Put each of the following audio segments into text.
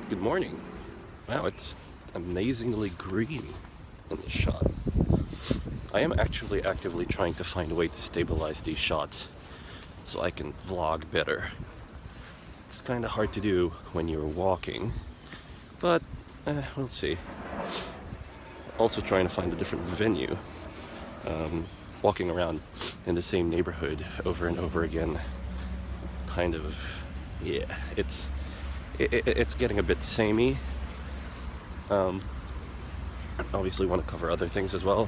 Good morning. Wow, it's amazingly green in this shot. I am actually actively trying to find a way to stabilize these shots so I can vlog better. It's kind of hard to do when you're walking, but we'll see. Also trying to find a different venue. Walking around in the same neighborhood over and over again, kind of, yeah, it's getting a bit samey. Obviously want to cover other things as well.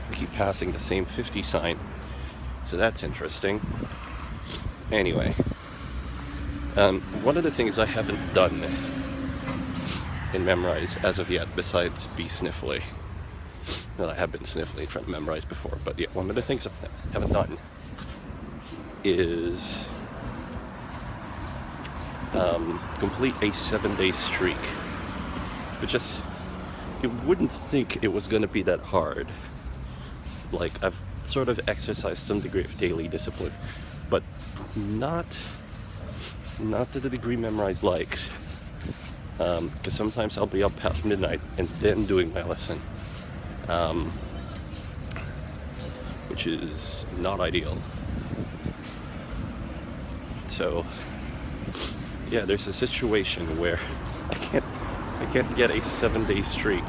I keep passing the same 50 sign, so that's interesting. Anyway, one of the things I haven't done in Memrise as of yet, besides be sniffly, well, I have been sniffly trying to memorize before, but yeah, one of the things I haven't done is complete a 7-day streak. Which just, you wouldn't think it was going to be that hard. Like, I've sort of exercised some degree of daily discipline, but not to the degree Memrise likes. Because sometimes I'll be up past midnight and then doing my lesson, which is not ideal. So, yeah, there's a situation where I can't get a 7-day streak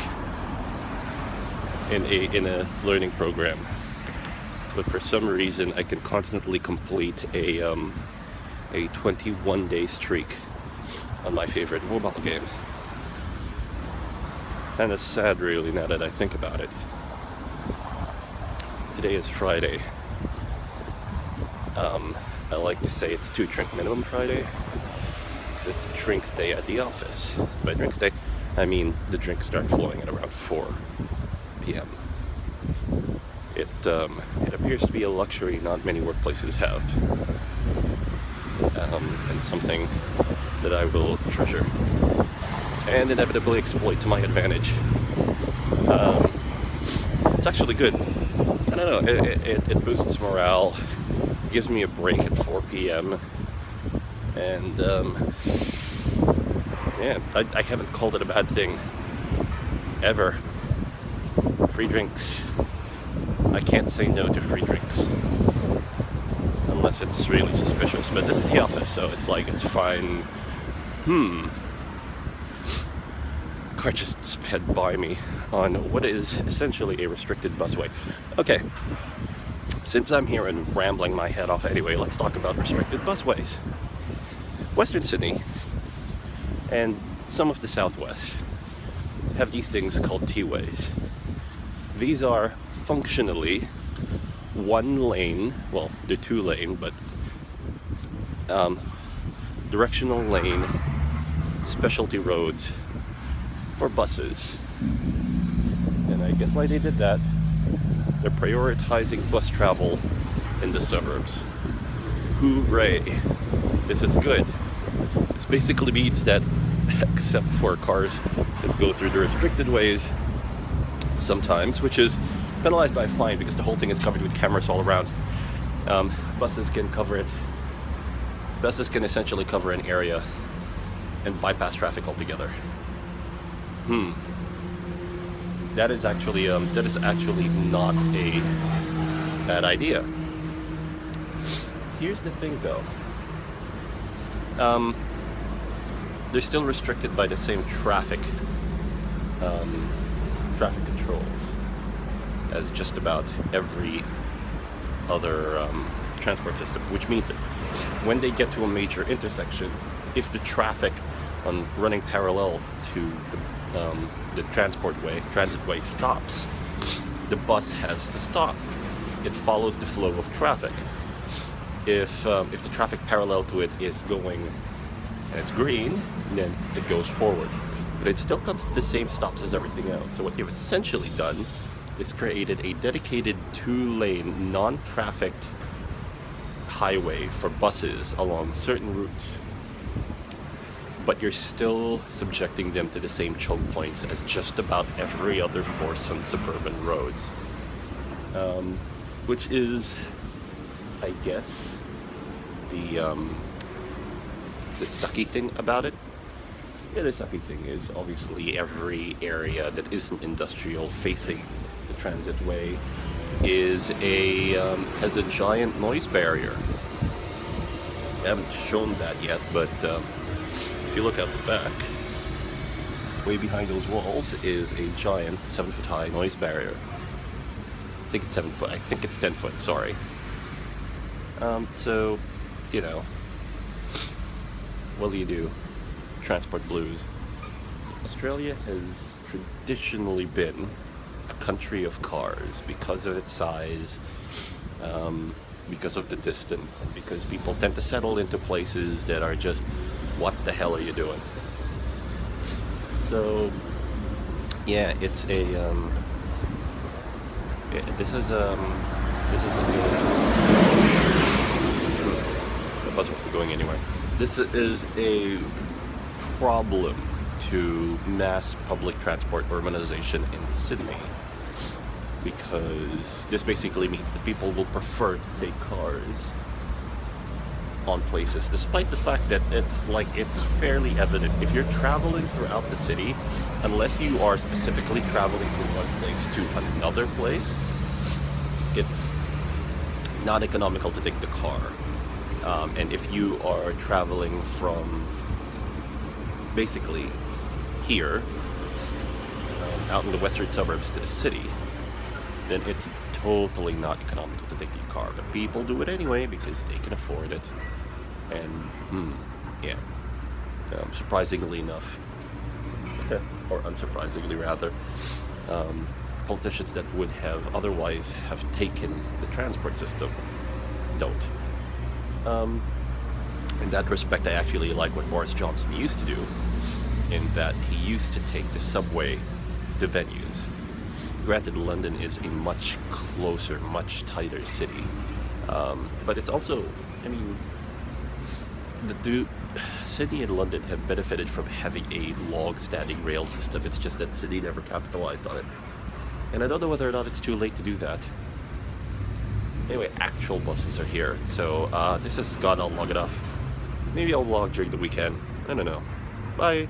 in a learning program, but for some reason I can constantly complete a 21-day streak on my favorite mobile game. And it's sad, really, now that I think about it. Today is Friday. I like to say it's 2-drink minimum Friday, because it's a drinks day at the office. By drinks day, I mean the drinks start flowing at around 4 p.m. It appears to be a luxury not many workplaces have, and something that I will treasure and inevitably exploit to my advantage. It's actually good. I don't know, it boosts morale, gives me a break at 4 p.m. And yeah, I haven't called it a bad thing ever. Free drinks. I can't say no to free drinks unless it's really suspicious, but this is the office, so it's like, it's fine. Car just sped by me on what is essentially a restricted busway. Okay, since I'm here and rambling my head off anyway, let's talk about restricted busways. Western Sydney and some of the Southwest have these things called T-ways. These are functionally one lane, well, they're 2 lane, but directional lane specialty roads for buses. And I get why they did that. They're prioritizing bus travel in the suburbs. Hooray! This is good. This basically means that, except for cars that go through the restricted ways sometimes, which is penalized by a fine because the whole thing is covered with cameras all around, buses can cover it. Buses can essentially cover an area and bypass traffic altogether. That is actually not a bad idea. Here's the thing, though. They're still restricted by the same traffic controls as just about every other transport system, which means that when they get to a major intersection, if the traffic running parallel to the transitway stops, the bus has to stop. It follows the flow of traffic. If the traffic parallel to it is going and it's green, then it goes forward. But it still comes to the same stops as everything else. So what you've essentially done is created a dedicated 2-lane, non-trafficked highway for buses along certain routes. But you're still subjecting them to the same choke points as just about every other force on suburban roads. Which is, I guess, the sucky thing about it. Yeah, the sucky thing is obviously every area that isn't industrial facing the transitway is a has a giant noise barrier. I haven't shown that yet, but if you look out the back, way behind those walls is a giant 7 foot high noise barrier. I think it's 7 foot. I think it's 10 foot. Sorry. So, you know, what do you do? Transport blues. Australia has traditionally been a country of cars because of its size, because of the distance, and because people tend to settle into places that are just, what the hell are you doing? So, yeah, it's a this is a the bus wasn't going anywhere. This is a problem to mass public transport urbanization in Sydney, because this basically means that people will prefer to take cars on places, despite the fact that it's fairly evident if you're traveling throughout the city, unless you are specifically traveling from one place to another place, it's not economical to take the car. And if you are traveling from basically here, out in the western suburbs to the city, then it's totally not economical to take the car. But people do it anyway because they can afford it. And, yeah, surprisingly enough, or unsurprisingly rather, politicians that would have otherwise have taken the transport system don't. In that respect, I actually like what Boris Johnson used to do, in that he used to take the subway to venues. Granted, London is a much closer, much tighter city, but it's also, I mean, Sydney and London have benefited from having a long-standing rail system. It's just that Sydney never capitalized on it, and I don't know whether or not it's too late to do that. Anyway, actual buses are here, so this has gone on long enough. Maybe I'll vlog during the weekend. I don't know. Bye.